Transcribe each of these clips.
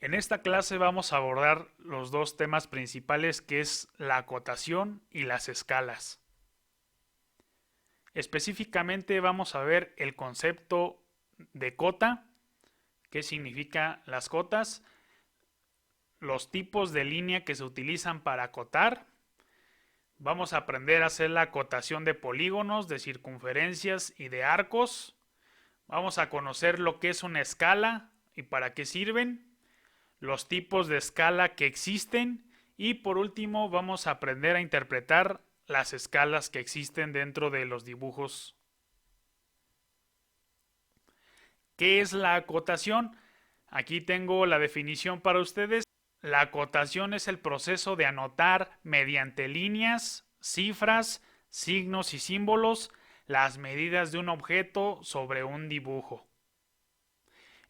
En esta clase vamos a abordar los dos temas principales que es la acotación y las escalas. Específicamente vamos a ver el concepto de cota, qué significa las cotas, los tipos de línea que se utilizan para acotar. Vamos a aprender a hacer la acotación de polígonos, de circunferencias y de arcos. Vamos a conocer lo que es una escala y para qué sirven, los tipos de escala que existen y por último vamos a aprender a interpretar las escalas que existen dentro de los dibujos. ¿Qué es la acotación? Aquí tengo la definición para ustedes. La acotación es el proceso de anotar mediante líneas, cifras, signos y símbolos las medidas de un objeto sobre un dibujo.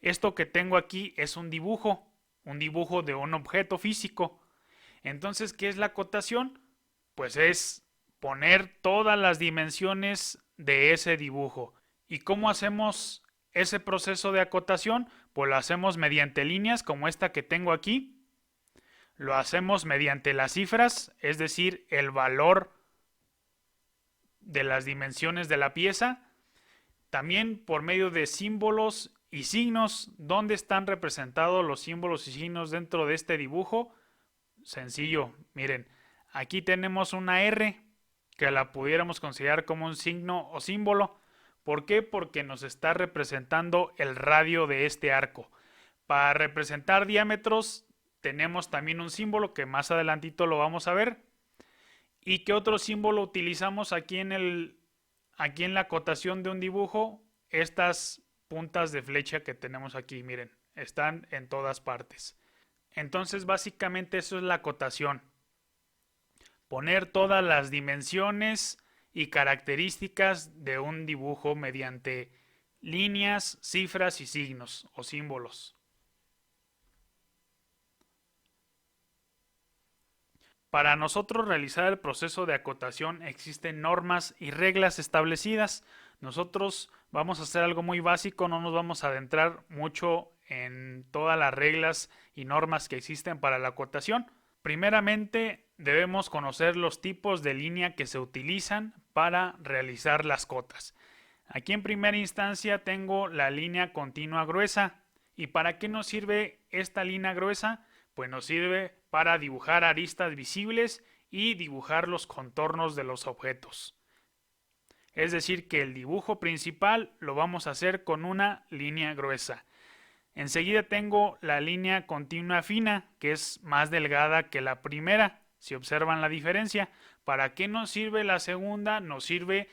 Esto que tengo aquí es un dibujo de un objeto físico. Entonces, ¿qué es la acotación? Pues es poner todas las dimensiones de ese dibujo. ¿Y cómo hacemos ese proceso de acotación? Pues lo hacemos mediante líneas como esta que tengo aquí. Lo hacemos mediante las cifras, es decir, el valor de las dimensiones de la pieza. También por medio de símbolos y signos. ¿Dónde están representados los símbolos y signos dentro de este dibujo? Sencillo, miren, aquí tenemos una R que la pudiéramos considerar como un signo o símbolo. ¿Por qué? Porque nos está representando el radio de este arco. Para representar diámetros tenemos también un símbolo que más adelantito lo vamos a ver. ¿Y qué otro símbolo utilizamos aquí en la acotación de un dibujo? Estas puntas de flecha que tenemos aquí, miren, están en todas partes. Entonces, básicamente eso es la acotación. Poner todas las dimensiones y características de un dibujo mediante líneas, cifras y signos o símbolos. Para nosotros realizar el proceso de acotación existen normas y reglas establecidas. Nosotros vamos a hacer algo muy básico, no nos vamos a adentrar mucho en todas las reglas y normas que existen para la acotación. Primeramente, debemos conocer los tipos de línea que se utilizan para realizar las cotas. Aquí en primera instancia tengo la línea continua gruesa. ¿Y para qué nos sirve esta línea gruesa? Pues nos sirve para dibujar aristas visibles y dibujar los contornos de los objetos. Es decir, que el dibujo principal lo vamos a hacer con una línea gruesa. Enseguida tengo la línea continua fina, que es más delgada que la primera, si observan la diferencia. ¿Para qué nos sirve la segunda? Nos sirve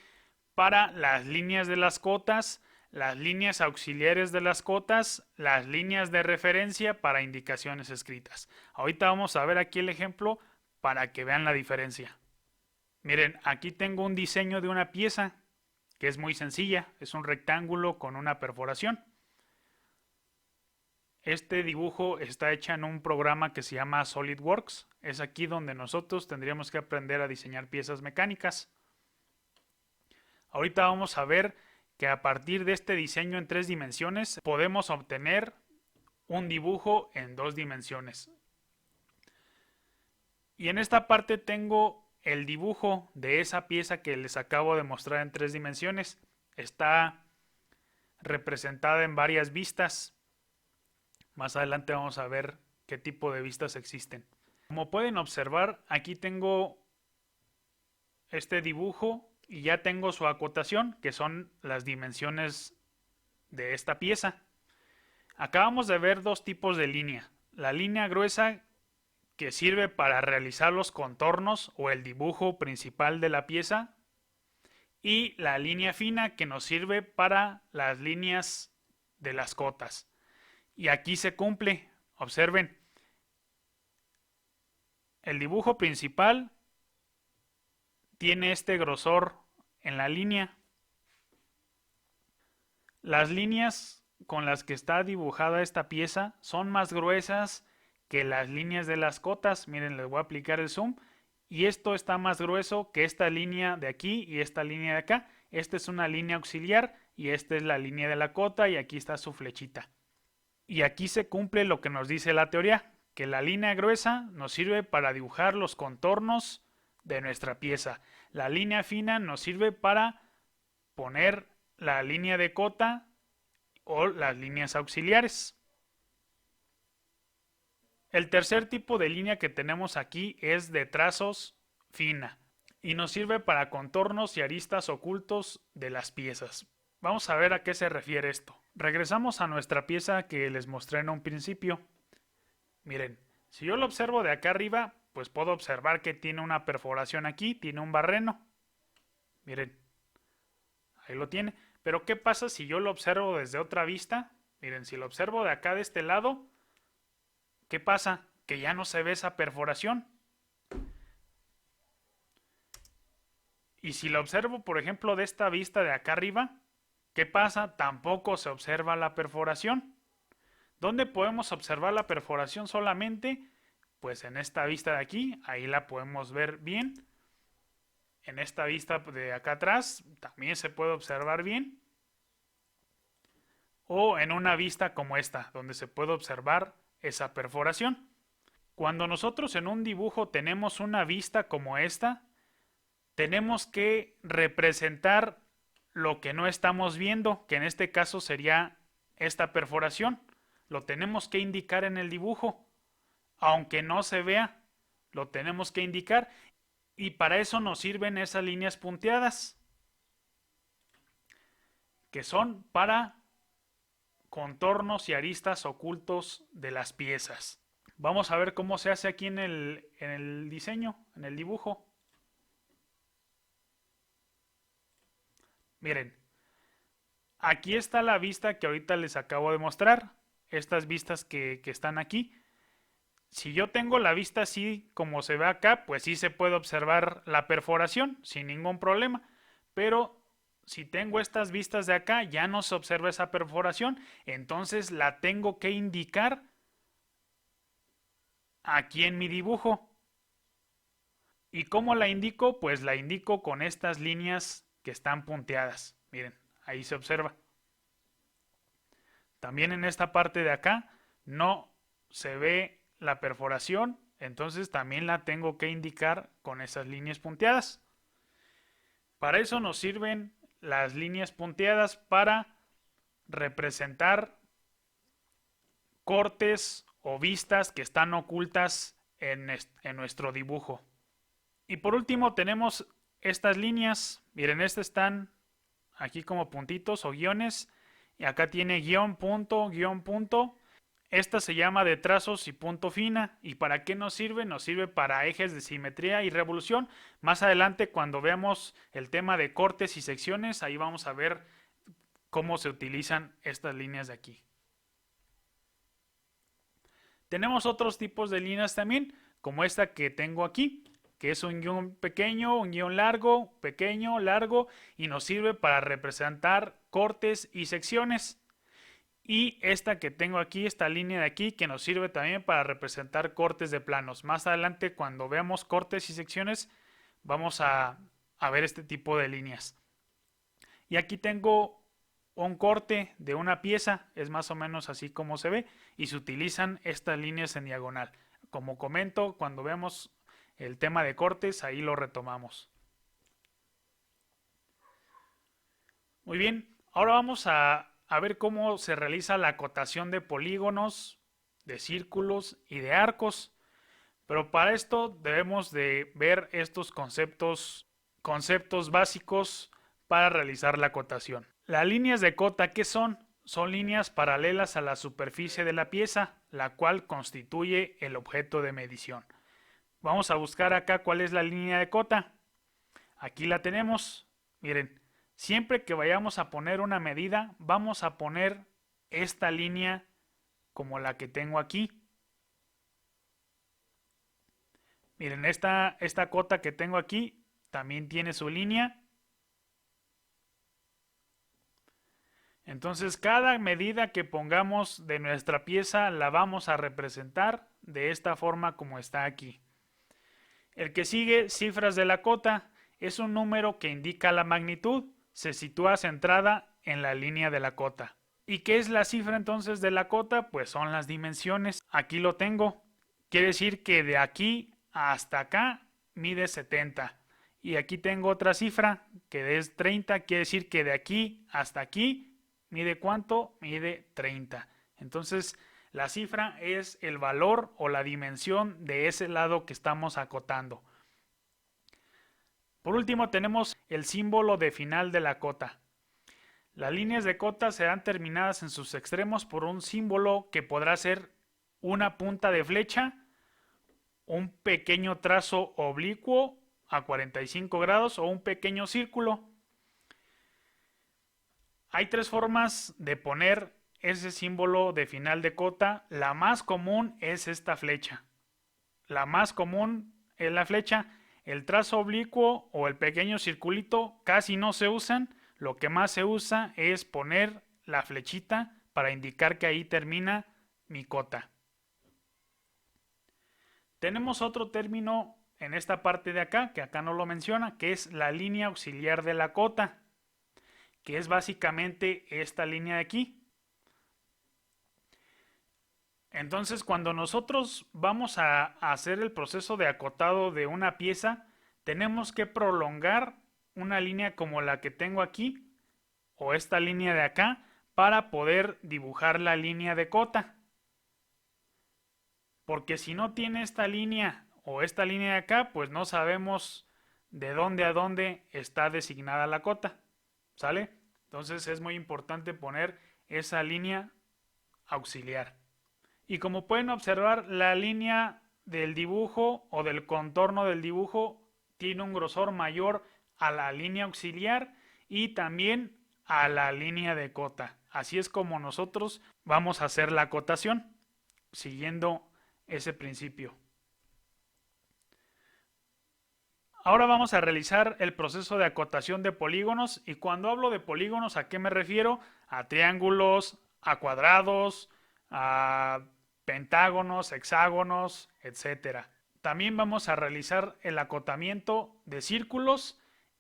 para las líneas de las cotas, las líneas auxiliares de las cotas, las líneas de referencia para indicaciones escritas. Ahorita vamos a ver aquí el ejemplo para que vean la diferencia. Miren, aquí tengo un diseño de una pieza que es muy sencilla, es un rectángulo con una perforación. Este dibujo está hecho en un programa que se llama SolidWorks. Es aquí donde nosotros tendríamos que aprender a diseñar piezas mecánicas. Ahorita vamos a ver que a partir de este diseño en 3 dimensiones podemos obtener un dibujo en 2 dimensiones. Y en esta parte tengo el dibujo de esa pieza que les acabo de mostrar en 3 dimensiones. Está representada en varias vistas. Más adelante vamos a ver qué tipo de vistas existen. Como pueden observar, aquí tengo este dibujo y ya tengo su acotación, que son las dimensiones de esta pieza. Acabamos de ver dos tipos de línea. La línea gruesa, que sirve para realizar los contornos o el dibujo principal de la pieza, y la línea fina, que nos sirve para las líneas de las cotas. Y aquí se cumple. Observen, el dibujo principal tiene este grosor en la línea. Las líneas con las que está dibujada esta pieza son más gruesas que las líneas de las cotas. Miren, les voy a aplicar el zoom. Y esto está más grueso que esta línea de aquí y esta línea de acá. Esta es una línea auxiliar y esta es la línea de la cota y aquí está su flechita. Y aquí se cumple lo que nos dice la teoría, que la línea gruesa nos sirve para dibujar los contornos de nuestra pieza. La línea fina nos sirve para poner la línea de cota o las líneas auxiliares. El tercer tipo de línea que tenemos aquí es de trazos fina y nos sirve para contornos y aristas ocultos de las piezas. Vamos a ver a qué se refiere esto. Regresamos a nuestra pieza que les mostré en un principio. Miren, si yo lo observo de acá arriba, pues puedo observar que tiene una perforación aquí, tiene un barreno. Miren, ahí lo tiene. Pero ¿qué pasa si yo lo observo desde otra vista? Miren, si lo observo de acá de este lado, ¿qué pasa? Que ya no se ve esa perforación. Y si lo observo, por ejemplo, de esta vista de acá arriba, ¿qué pasa? Tampoco se observa la perforación. ¿Dónde podemos observar la perforación solamente? Pues en esta vista de aquí, ahí la podemos ver bien. En esta vista de acá atrás también se puede observar bien. O en una vista como esta, donde se puede observar esa perforación. Cuando nosotros en un dibujo tenemos una vista como esta, tenemos que representar lo que no estamos viendo, que en este caso sería esta perforación. Lo tenemos que indicar en el dibujo, aunque no se vea, lo tenemos que indicar, y para eso nos sirven esas líneas punteadas, que son para contornos y aristas ocultos de las piezas. Vamos a ver cómo se hace aquí en el diseño, en el dibujo. Miren, aquí está la vista que ahorita les acabo de mostrar, estas vistas que están aquí. Si yo tengo la vista así como se ve acá, pues sí se puede observar la perforación sin ningún problema, pero si tengo estas vistas de acá ya no se observa esa perforación, entonces la tengo que indicar aquí en mi dibujo. ¿Y cómo la indico? Pues la indico con estas líneas que están punteadas. Miren, ahí se observa. También en esta parte de acá no se ve la perforación, entonces también la tengo que indicar con esas líneas punteadas. Para eso nos sirven las líneas punteadas, para representar cortes o vistas que están ocultas en nuestro dibujo. Y por último tenemos estas líneas. Miren, estas están aquí como puntitos o guiones. Y acá tiene guión, punto, guión, punto. Esta se llama de trazos y punto fina. ¿Y para qué nos sirve? Nos sirve para ejes de simetría y revolución. Más adelante, cuando veamos el tema de cortes y secciones, ahí vamos a ver cómo se utilizan estas líneas de aquí. Tenemos otros tipos de líneas también, como esta que tengo aquí, que es un guión pequeño, un guión largo, pequeño, largo, y nos sirve para representar cortes y secciones. Y esta que tengo aquí, esta línea de aquí, que nos sirve también para representar cortes de planos. Más adelante, cuando veamos cortes y secciones, vamos a ver este tipo de líneas. Y aquí tengo un corte de una pieza, es más o menos así como se ve, y se utilizan estas líneas en diagonal. Como comento, cuando veamos el tema de cortes, ahí lo retomamos. Muy bien, ahora vamos a ver cómo se realiza la acotación de polígonos, de círculos y de arcos. Pero para esto debemos de ver estos conceptos básicos para realizar la acotación. Las líneas de cota, ¿qué son? Son líneas paralelas a la superficie de la pieza, la cual constituye el objeto de medición. Vamos a buscar acá cuál es la línea de cota. Aquí la tenemos. Miren, siempre que vayamos a poner una medida, vamos a poner esta línea como la que tengo aquí. Miren, esta cota que tengo aquí también tiene su línea. Entonces, cada medida que pongamos de nuestra pieza la vamos a representar de esta forma como está aquí. El que sigue, cifras de la cota, es un número que indica la magnitud. Se sitúa centrada en la línea de la cota. ¿Y qué es la cifra entonces de la cota? Pues son las dimensiones. Aquí lo tengo. Quiere decir que de aquí hasta acá mide 70. Y aquí tengo otra cifra que es 30. Quiere decir que de aquí hasta aquí mide ¿cuánto? Mide 30. Entonces la cifra es el valor o la dimensión de ese lado que estamos acotando. Por último tenemos el símbolo de final de la cota. Las líneas de cota serán terminadas en sus extremos por un símbolo que podrá ser una punta de flecha, un pequeño trazo oblicuo a 45 grados o un pequeño círculo. Hay tres formas de poner ese símbolo de final de cota. La más común es esta flecha. La más común es la flecha. El trazo oblicuo o el pequeño circulito casi no se usan. Lo que más se usa es poner la flechita para indicar que ahí termina mi cota. Tenemos otro término en esta parte de acá, que acá no lo menciona, que es la línea auxiliar de la cota, que es básicamente esta línea de aquí. Entonces, cuando nosotros vamos a hacer el proceso de acotado de una pieza, tenemos que prolongar una línea como la que tengo aquí, o esta línea de acá, para poder dibujar la línea de cota. Porque si no tiene esta línea o esta línea de acá, pues no sabemos de dónde a dónde está designada la cota. ¿Sale? Entonces es muy importante poner esa línea auxiliar. Y como pueden observar, la línea del dibujo o del contorno del dibujo tiene un grosor mayor a la línea auxiliar y también a la línea de cota. Así es como nosotros vamos a hacer la acotación, siguiendo ese principio. Ahora vamos a realizar el proceso de acotación de polígonos, y cuando hablo de polígonos, ¿a qué me refiero? A triángulos, a cuadrados, a pentágonos, hexágonos, etc. También vamos a realizar el acotamiento de círculos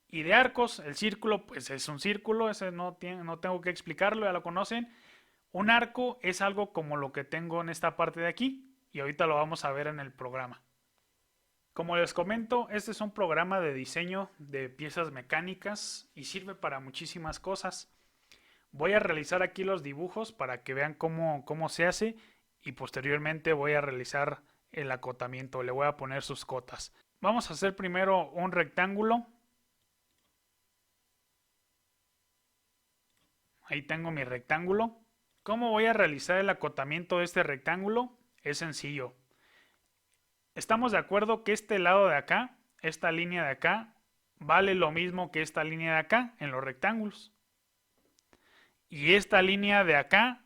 y de arcos. El círculo pues es un círculo, ese no tengo que explicarlo, ya lo conocen. Un arco es algo como lo que tengo en esta parte de aquí, y ahorita lo vamos a ver en el programa. Como les comento, este es un programa de diseño de piezas mecánicas y sirve para muchísimas cosas. Voy a realizar aquí los dibujos para que vean cómo se hace, y posteriormente voy a realizar el acotamiento, le voy a poner sus cotas. Vamos a hacer primero un rectángulo. Ahí tengo mi rectángulo. ¿Cómo voy a realizar el acotamiento de este rectángulo? Es sencillo. Estamos de acuerdo que este lado de acá, esta línea de acá, vale lo mismo que esta línea de acá en los rectángulos. Y esta línea de acá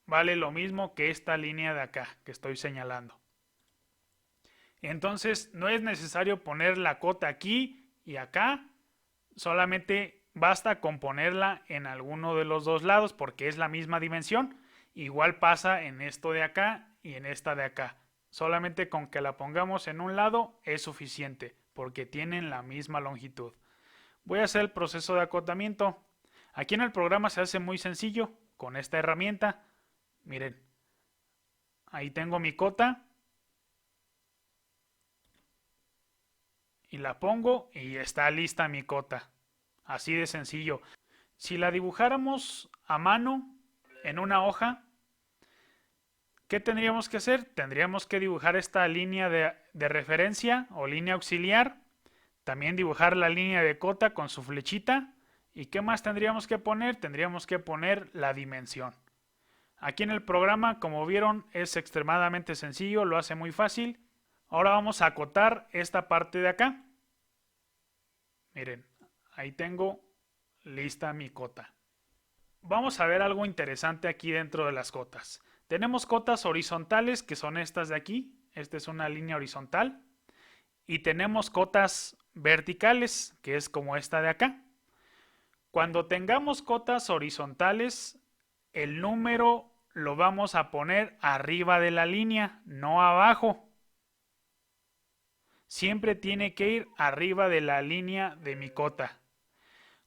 vale lo mismo que esta línea de acá que estoy señalando. Entonces no es necesario poner la cota aquí y acá, solamente basta con ponerla en alguno de los dos lados porque es la misma dimensión. Igual pasa en esto de acá y en esta de acá. Solamente con que la pongamos en un lado es suficiente porque tienen la misma longitud. Voy a hacer el proceso de acotamiento. Aquí en el programa se hace muy sencillo con esta herramienta. Miren, ahí tengo mi cota y la pongo y está lista mi cota. Así de sencillo. Si la dibujáramos a mano en una hoja, ¿qué tendríamos que hacer? Tendríamos que dibujar esta línea de referencia o línea auxiliar. También dibujar la línea de cota con su flechita. ¿Y qué más tendríamos que poner? Tendríamos que poner la dimensión. Aquí en el programa, como vieron, es extremadamente sencillo, lo hace muy fácil. Ahora vamos a acotar esta parte de acá. Miren, ahí tengo lista mi cota. Vamos a ver algo interesante aquí dentro de las cotas. Tenemos cotas horizontales, que son estas de aquí. Esta es una línea horizontal. Y tenemos cotas verticales, que es como esta de acá. Cuando tengamos cotas horizontales, el número lo vamos a poner arriba de la línea, no abajo. Siempre tiene que ir arriba de la línea de mi cota.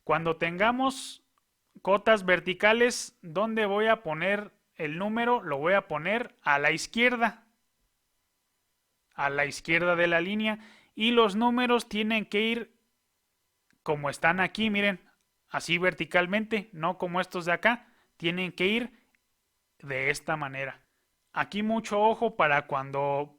Cuando tengamos cotas verticales, ¿dónde voy a poner el número? Lo voy a poner a la izquierda de la línea, y los números tienen que ir como están aquí, miren, así verticalmente, no como estos de acá, tienen que ir de esta manera. Aquí mucho ojo para cuando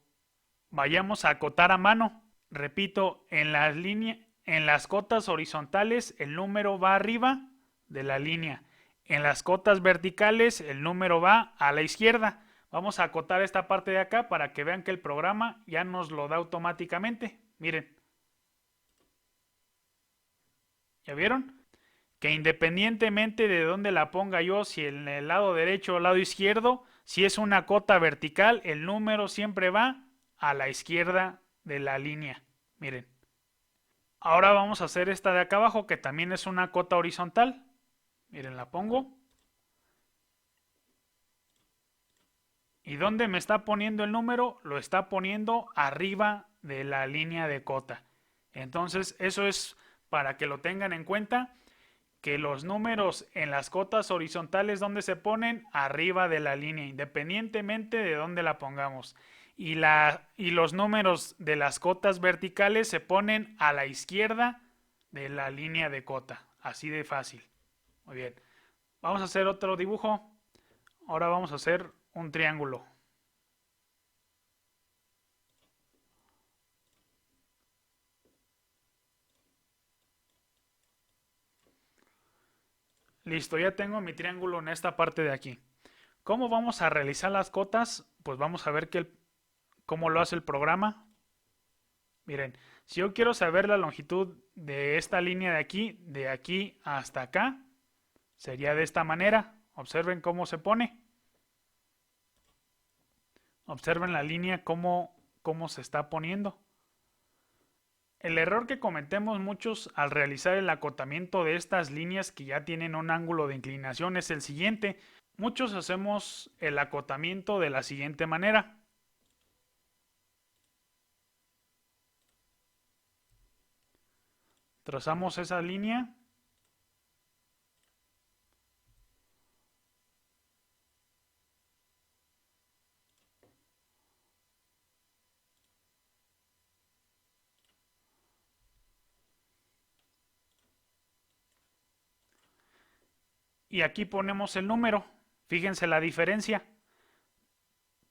vayamos a acotar a mano. Repito, en las líneas, en las cotas horizontales el número va arriba de la línea. En las cotas verticales el número va a la izquierda. Vamos a acotar esta parte de acá para que vean que el programa ya nos lo da automáticamente. Miren. ¿Ya vieron? Que independientemente de dónde la ponga yo, si en el lado derecho o lado izquierdo, si es una cota vertical, el número siempre va a la izquierda de la línea. Miren. Ahora vamos a hacer esta de acá abajo, que también es una cota horizontal. Miren, la pongo. ¿Y dónde me está poniendo el número? Lo está poniendo arriba de la línea de cota. Entonces, eso es para que lo tengan en cuenta, que los números en las cotas horizontales, ¿dónde se ponen? Arriba de la línea, independientemente de dónde la pongamos. Y los números de las cotas verticales se ponen a la izquierda de la línea de cota. Así de fácil. Muy bien. Vamos a hacer otro dibujo. Ahora vamos a hacer un triángulo. Listo, ya tengo mi triángulo en esta parte de aquí. ¿Cómo vamos a realizar las cotas? Pues vamos a ver cómo lo hace el programa. Miren, si yo quiero saber la longitud de esta línea de aquí hasta acá, sería de esta manera. Observen cómo se pone. Observen la línea cómo se está poniendo. El error que cometemos muchos al realizar el acotamiento de estas líneas que ya tienen un ángulo de inclinación es el siguiente. Muchos hacemos el acotamiento de la siguiente manera. Trazamos esa línea. Y aquí ponemos el número. Fíjense la diferencia.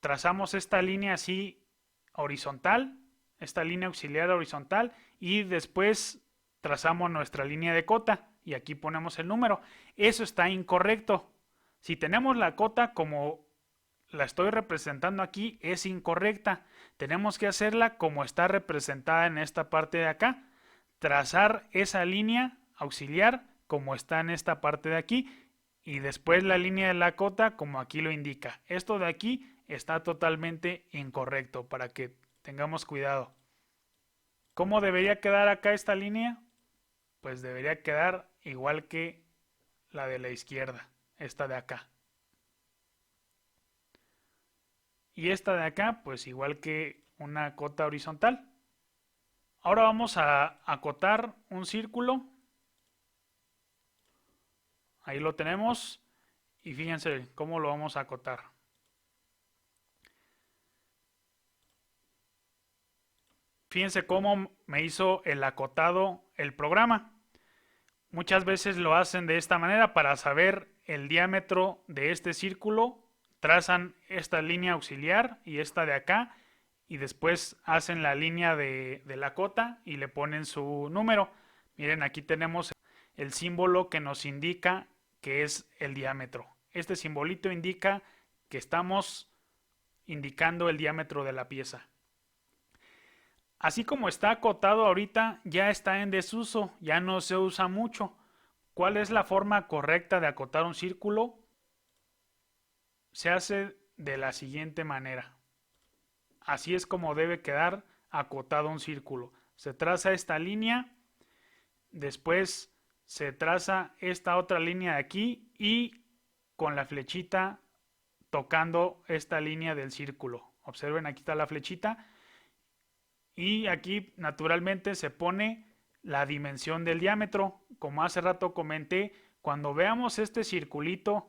Trazamos esta línea así horizontal, esta línea auxiliar horizontal, y después trazamos nuestra línea de cota y aquí ponemos el número. Eso está incorrecto. Si tenemos la cota como la estoy representando aquí, es incorrecta. Tenemos que hacerla como está representada en esta parte de acá. Trazar esa línea auxiliar como está en esta parte de aquí, y después la línea de la cota como aquí lo indica. Esto de aquí está totalmente incorrecto, para que tengamos cuidado. ¿Cómo debería quedar acá esta línea? Pues debería quedar igual que la de la izquierda, esta de acá. Y esta de acá, pues igual que una cota horizontal. Ahora vamos a acotar un círculo. Ahí lo tenemos. Y fíjense cómo lo vamos a acotar. Fíjense cómo me hizo el acotado el programa. Muchas veces lo hacen de esta manera para saber el diámetro de este círculo. Trazan esta línea auxiliar y esta de acá, y después hacen la línea de la cota y le ponen su número. Miren, aquí tenemos el símbolo que nos indica que es el diámetro. Este simbolito indica que estamos indicando el diámetro de la pieza. Así como está acotado ahorita, ya está en desuso, ya no se usa mucho. ¿Cuál es la forma correcta de acotar un círculo? Se hace de la siguiente manera. Así es como debe quedar acotado un círculo. Se traza esta línea, después se traza esta otra línea de aquí y con la flechita tocando esta línea del círculo. Observen, aquí está la flechita. Y aquí naturalmente se pone la dimensión del diámetro. Como hace rato comenté, Cuando veamos este circulito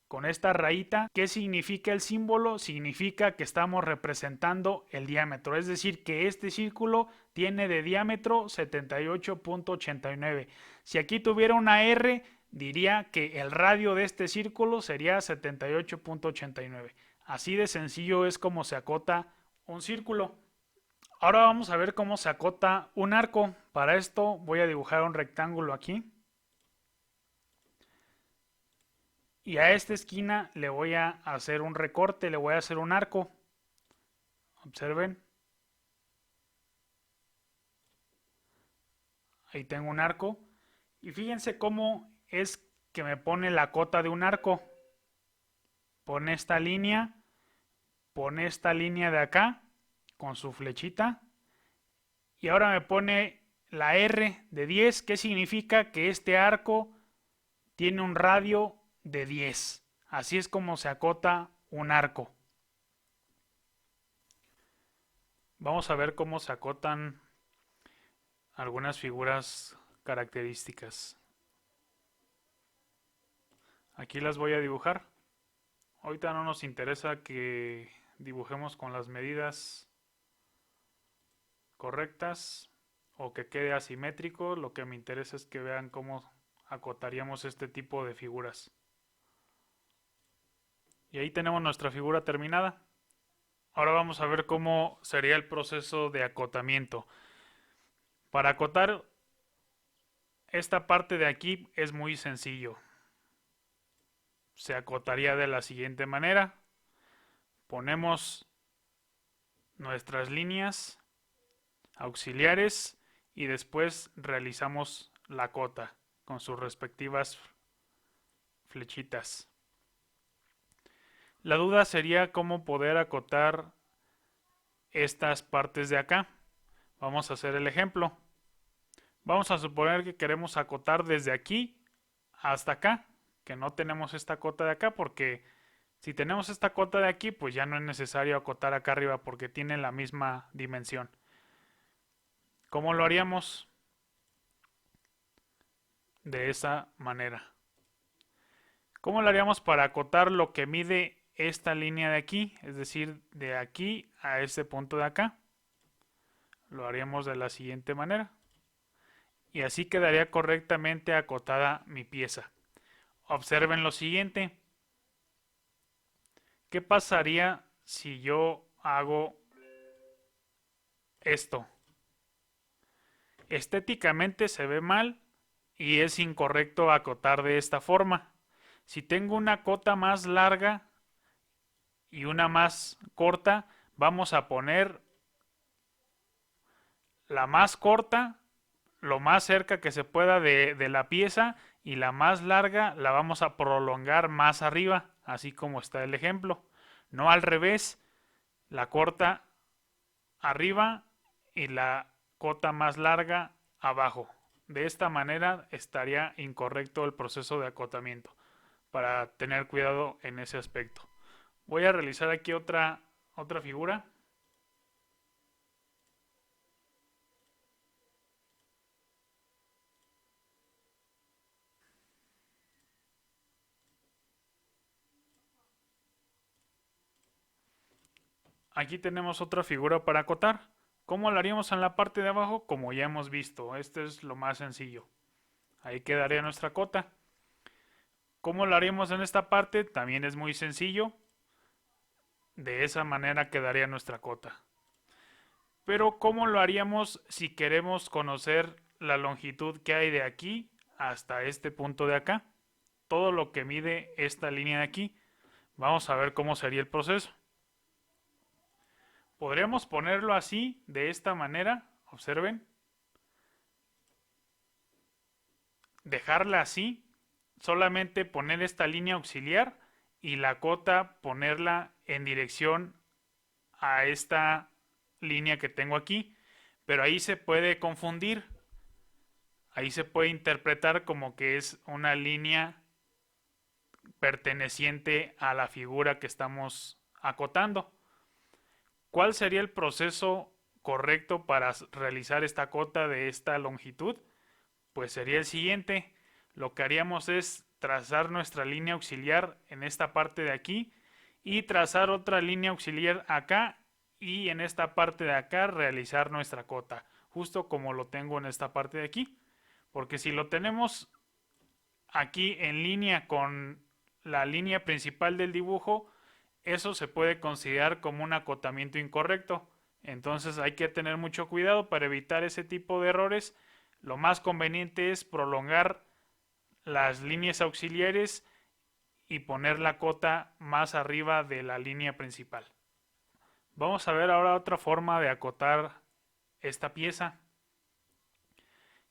con esta rayita, ¿qué significa el símbolo? Significa que estamos representando el diámetro, es decir, que este círculo tiene de diámetro 78.89. Si aquí tuviera una R, diría que el radio de este círculo sería 78.89. Así de sencillo es como se acota un círculo. Ahora vamos a ver cómo se acota un arco. Para esto voy a dibujar un rectángulo aquí. Y a esta esquina le voy a hacer un recorte, le voy a hacer un arco. Observen. Ahí tengo un arco. Y fíjense cómo es que me pone la cota de un arco. Pone esta línea de acá con su flechita. Y ahora me pone la R de 10, que significa que este arco tiene un radio de 10. Así es como se acota un arco. Vamos a ver cómo se acotan algunas figuras características. Aquí las voy a dibujar. Ahorita no nos interesa que dibujemos con las medidas correctas o que quede asimétrico. Lo que me interesa es que vean cómo acotaríamos este tipo de figuras. Y ahí tenemos nuestra figura terminada. Ahora vamos a ver cómo sería el proceso de acotamiento. Para acotar esta parte de aquí es muy sencillo. Se acotaría de la siguiente manera. Ponemos nuestras líneas auxiliares y después realizamos la cota con sus respectivas flechitas. La duda sería cómo poder acotar estas partes de acá. Vamos a hacer el ejemplo. Vamos a suponer que queremos acotar desde aquí hasta acá, que no tenemos esta cota de acá, porque si tenemos esta cota de aquí, pues ya no es necesario acotar acá arriba porque tiene la misma dimensión. ¿Cómo lo haríamos? De esa manera. ¿Cómo lo haríamos para acotar lo que mide esta línea de aquí? Es decir, de aquí a este punto de acá. Lo haríamos de la siguiente manera. Y así quedaría correctamente acotada mi pieza. Observen lo siguiente. ¿Qué pasaría si yo hago esto? Estéticamente se ve mal y es incorrecto acotar de esta forma. Si tengo una cota más larga y una más corta, vamos a poner la más corta lo más cerca que se pueda de la pieza y la más larga la vamos a prolongar más arriba, así como está el ejemplo. No al revés, la corta arriba y la cota más larga abajo. De esta manera estaría incorrecto el proceso de acotamiento, para tener cuidado en ese aspecto. Voy a realizar aquí otra figura. Aquí tenemos otra figura para acotar. ¿Cómo lo haríamos en la parte de abajo? Como ya hemos visto, este es lo más sencillo. Ahí quedaría nuestra cota. ¿Cómo lo haríamos en esta parte? También es muy sencillo. De esa manera quedaría nuestra cota. Pero ¿cómo lo haríamos si queremos conocer la longitud que hay de aquí hasta este punto de acá? Todo lo que mide esta línea de aquí. Vamos a ver cómo sería el proceso. Podríamos ponerlo así, de esta manera. Observen. Dejarla así. Solamente poner esta línea auxiliar y la cota ponerla en dirección a esta línea que tengo aquí. Pero ahí se puede confundir. Ahí se puede interpretar como que es una línea perteneciente a la figura que estamos acotando. ¿Cuál sería el proceso correcto para realizar esta cota de esta longitud? Pues sería el siguiente. lo que haríamos es trazar nuestra línea auxiliar en esta parte de aquí y trazar otra línea auxiliar acá y en esta parte de acá realizar nuestra cota, justo como lo tengo en esta parte de aquí, porque si lo tenemos aquí en línea con la línea principal del dibujo, eso se puede considerar como un acotamiento incorrecto. Entonces hay que tener mucho cuidado para evitar ese tipo de errores. Lo más conveniente es prolongar las líneas auxiliares y poner la cota más arriba de la línea principal. Vamos a ver ahora otra forma de acotar esta pieza,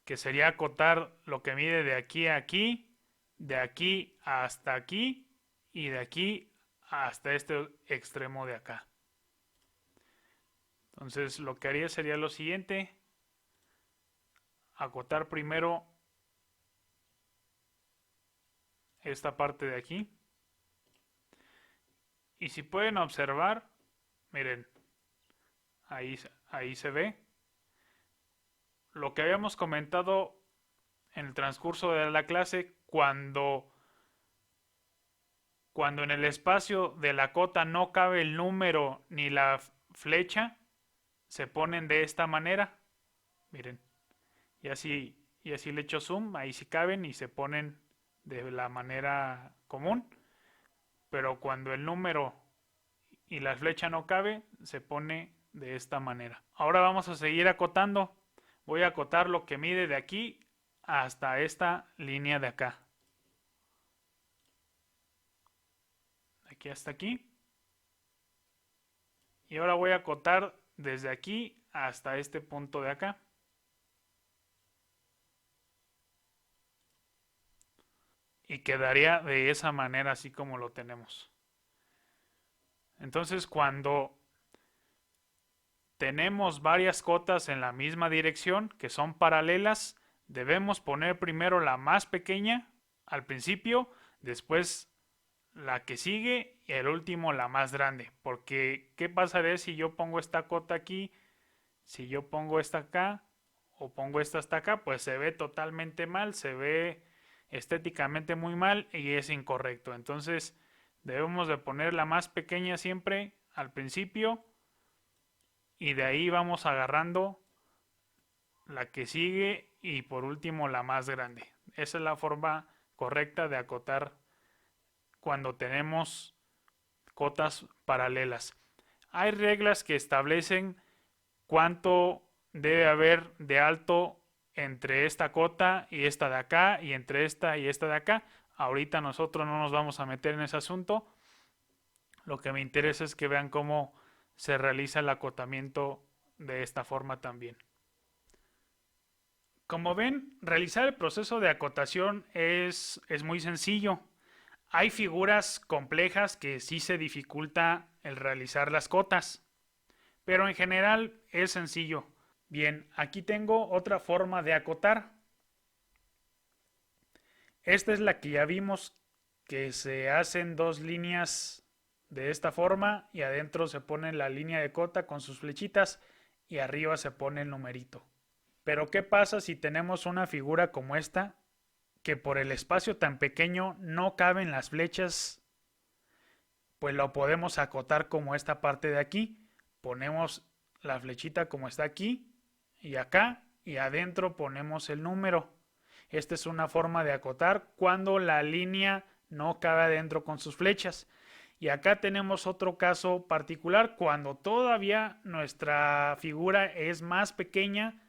que sería acotar lo que mide de aquí a aquí, de aquí hasta aquí y de aquí hasta este extremo de acá. Entonces lo que haría sería lo siguiente: acotar primero esta parte de aquí. Y si pueden observar, miren, ahí se ve lo que habíamos comentado en el transcurso de la clase. Cuando en el espacio de la cota no cabe el número ni la flecha, se ponen de esta manera. Miren, y así le echo zoom, ahí sí caben y se ponen de la manera común. Pero cuando el número y la flecha no cabe, se pone de esta manera. Ahora vamos a seguir acotando. Voy a acotar lo que mide de aquí hasta esta línea de acá. De aquí hasta aquí. Y ahora voy a acotar desde aquí hasta este punto de acá. Y quedaría de esa manera, así como lo tenemos. Entonces, cuando tenemos varias cotas en la misma dirección que son paralelas, debemos poner primero la más pequeña al principio, después la que sigue y el último la más grande. Porque ¿qué pasaría si yo pongo esta cota aquí? Si yo pongo esta acá o pongo esta hasta acá, pues se ve totalmente mal, se ve estéticamente muy mal y es incorrecto. Entonces debemos de poner la más pequeña siempre al principio y de ahí vamos agarrando la que sigue y por último la más grande. Esa es la forma correcta de acotar cuando tenemos cotas paralelas. Hay reglas que establecen cuánto debe haber de alto entre esta cota y esta de acá y entre esta y esta de acá. Ahorita nosotros no nos vamos a meter en ese asunto. Lo que me interesa es que vean cómo se realiza el acotamiento de esta forma también. Como ven, realizar el proceso de acotación es muy sencillo. Hay figuras complejas que sí se dificulta el realizar las cotas, pero en general es sencillo. Bien, aquí tengo otra forma de acotar. Esta es la que ya vimos, que se hacen dos líneas de esta forma y adentro se pone la línea de cota con sus flechitas y arriba se pone el numerito. Pero ¿qué pasa si tenemos una figura como esta, que por el espacio tan pequeño no caben las flechas? Pues lo podemos acotar como esta parte de aquí. Ponemos la flechita como está aquí y acá, y adentro ponemos el número. Esta es una forma de acotar cuando la línea no cabe adentro con sus flechas. Y acá tenemos otro caso particular, cuando todavía nuestra figura es más pequeña,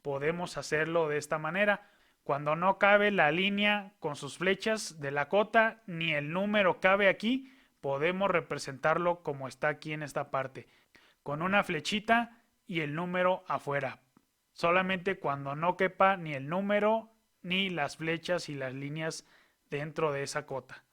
podemos hacerlo de esta manera. Cuando no cabe la línea con sus flechas de la cota, ni el número cabe aquí, podemos representarlo como está aquí en esta parte, con una flechita y el número afuera. Solamente cuando no quepa ni el número ni las flechas y las líneas dentro de esa cota.